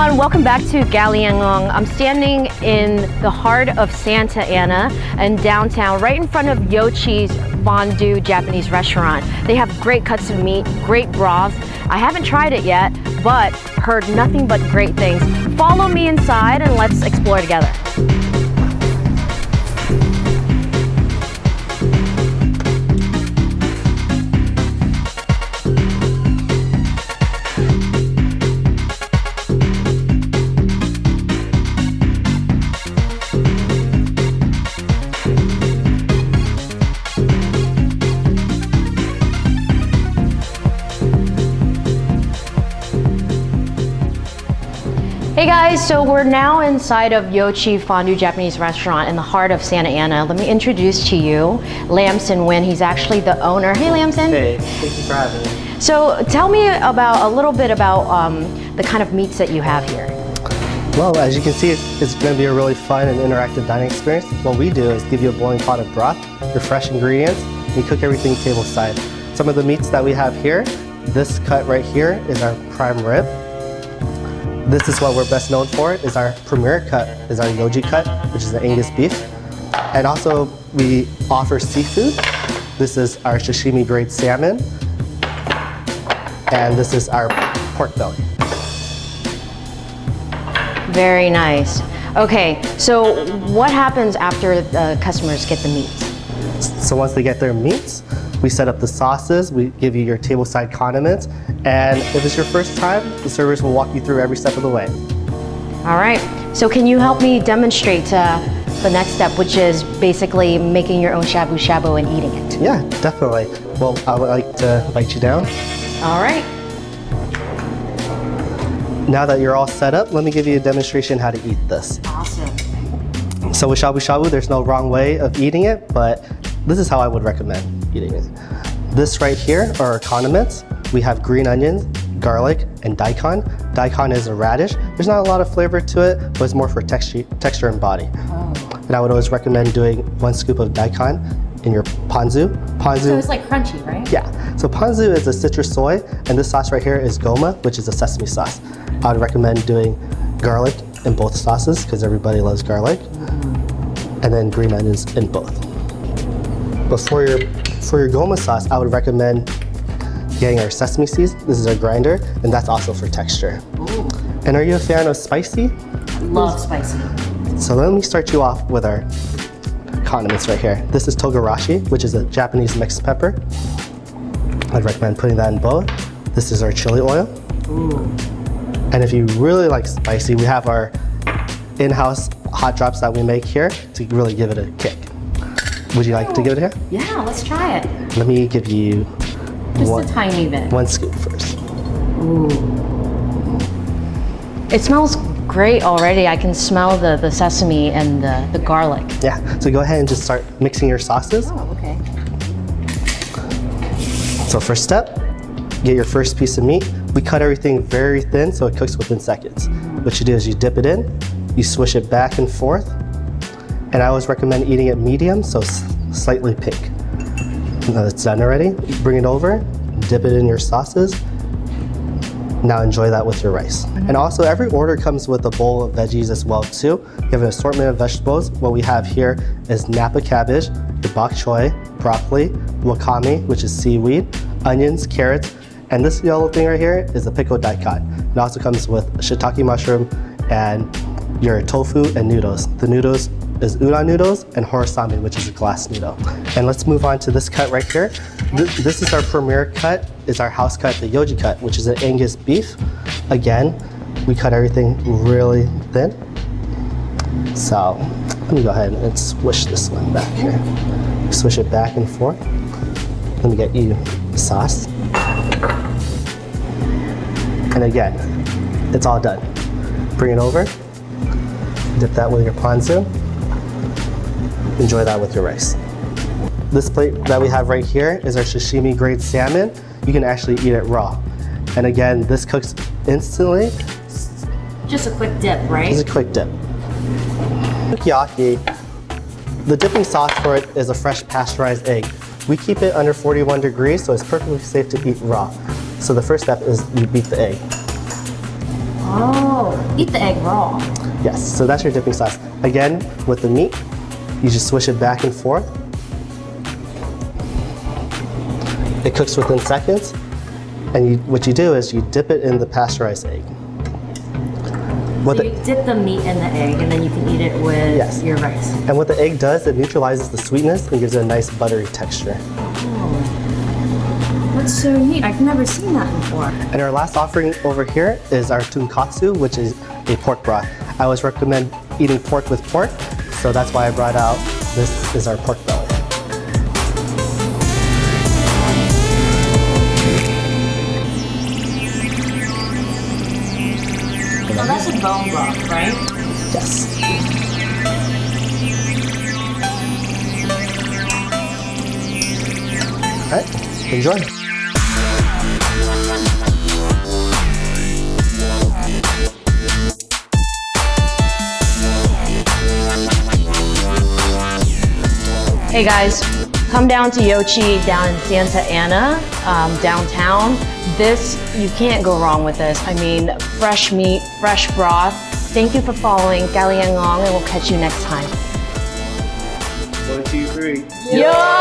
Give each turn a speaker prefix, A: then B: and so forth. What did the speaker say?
A: everyone, welcome back to Galiangong. I'm standing in the heart of Santa Ana and downtown, right in front of Yojie's Fondue Japanese restaurant. They have great cuts of meat, great broths. I haven't tried it yet, but heard nothing but great things. Follow me inside and let's explore together. Hey guys, so we're now inside of Yojie Fondue Japanese restaurant in the heart of Santa Ana. Let me introduce to you Lamson Nguyen. He's actually the owner. Hey Lamson.
B: Hey, thank you for having me.
A: So tell me about a little bit about the kind of meats that you have here.
B: Well, as you can see, it's going to be a really fun and interactive dining experience. What we do is give you a boiling pot of broth, your fresh ingredients, and we cook everything table side. Some of the meats that we have here, this cut right here is our prime rib. This is what we're best known for, is our premier cut, is our Yojie cut, which is the Angus beef. And also, we offer seafood. This is our sashimi grade salmon. And this is our pork belly.
A: Very nice. Okay, so what happens after the customers get the meats?
B: So once they get their meats, we set up the sauces, we give you your tableside condiments, and if it's your first time, the servers will walk you through every step of the way.
A: All right, so can you help me demonstrate the next step, which is basically making your own shabu shabu and eating it?
B: Yeah, definitely. Well, I would like to invite you down.
A: All right.
B: Now that you're all set up, let me give you a demonstration how to eat this.
A: Awesome.
B: So with shabu shabu, there's no wrong way of eating it, but this is how I would recommend eating it. This right here are our condiments. We have green onions, garlic, and daikon. Daikon is a radish. There's not a lot of flavor to it, but it's more for texture and body.
A: Oh.
B: And I would always recommend doing 1 scoop of daikon in your ponzu.
A: So it's like crunchy, right?
B: Yeah. So ponzu is a citrus soy, and this sauce right here is goma, which is a sesame sauce. I would recommend doing garlic in both sauces because everybody loves garlic, and then green onions in both. But for your goma sauce, I would recommend getting our sesame seeds. This is our grinder, and that's also for texture.
A: Ooh.
B: And are you a fan of spicy?
A: Love spicy.
B: So let me start you off with our condiments right here. This is togarashi, which is a Japanese mixed pepper. I'd recommend putting that in both. This is our chili oil.
A: Ooh.
B: And if you really like spicy, we have our in-house hot drops that we make here to really give it a kick. Would you like to give it a hit?
A: Yeah, let's try it.
B: Let me give you
A: Just a tiny bit.
B: 1 scoop first.
A: Ooh. It smells great already. I can smell the sesame and the garlic.
B: Yeah, so go ahead and just start mixing your sauces.
A: Oh, okay.
B: So first step, get your first piece of meat. We cut everything very thin so it cooks within seconds. What you do is you dip it in, you swish it back and forth, and I always recommend eating it medium, so slightly pink. Now it's done already, bring it over, dip it in your sauces. Now enjoy that with your rice. And also every order comes with a bowl of veggies as well too. You have an assortment of vegetables. What we have here is napa cabbage, your bok choy, broccoli, wakame, which is seaweed, onions, carrots, and this yellow thing right here is a pickled daikon. It also comes with shiitake mushroom and your tofu and noodles. The noodles is udon noodles and horasami, which is a glass noodle. And let's move on to this cut right here. This is our premier cut, is our house cut, the Yojie cut, which is an Angus beef. Again, we cut everything really thin. So let me go ahead and swish this one back here. Swish it back and forth. Let me get you the sauce. And again, it's all done. Bring it over, dip that with your ponzu. Enjoy that with your rice. This plate that we have right here is our sashimi grade salmon. You can actually eat it raw. And again, this cooks instantly.
A: Just a quick dip, right?
B: Just a quick dip. Sukiyaki, the dipping sauce for it is a fresh pasteurized egg. We keep it under 41 degrees, so it's perfectly safe to eat raw. So the first step is you beat the egg.
A: Oh, eat the egg raw.
B: Yes, so that's your dipping sauce. Again, with the meat, you just swish it back and forth. It cooks within seconds, and what you do is you dip it in the pasteurized egg.
A: So you dip the meat in the egg, and then you can eat it with
B: Yes.
A: your rice.
B: And what the egg does, it neutralizes the sweetness and gives it a nice buttery texture.
A: That's so neat. I've never seen that before.
B: And our last offering over here is our tonkatsu, which is a pork broth. I always recommend eating pork with pork, so that's why I brought out, this is our pork belly.
A: So that's a bone broth, right?
B: Yes. All right, enjoy.
A: Hey guys, come down to Yojie down in Santa Ana, downtown. You can't go wrong with this. I mean, fresh meat, fresh broth. Thank you for following Galiangong, and we'll catch you next time.
B: 1, 2, 3.
A: Yo!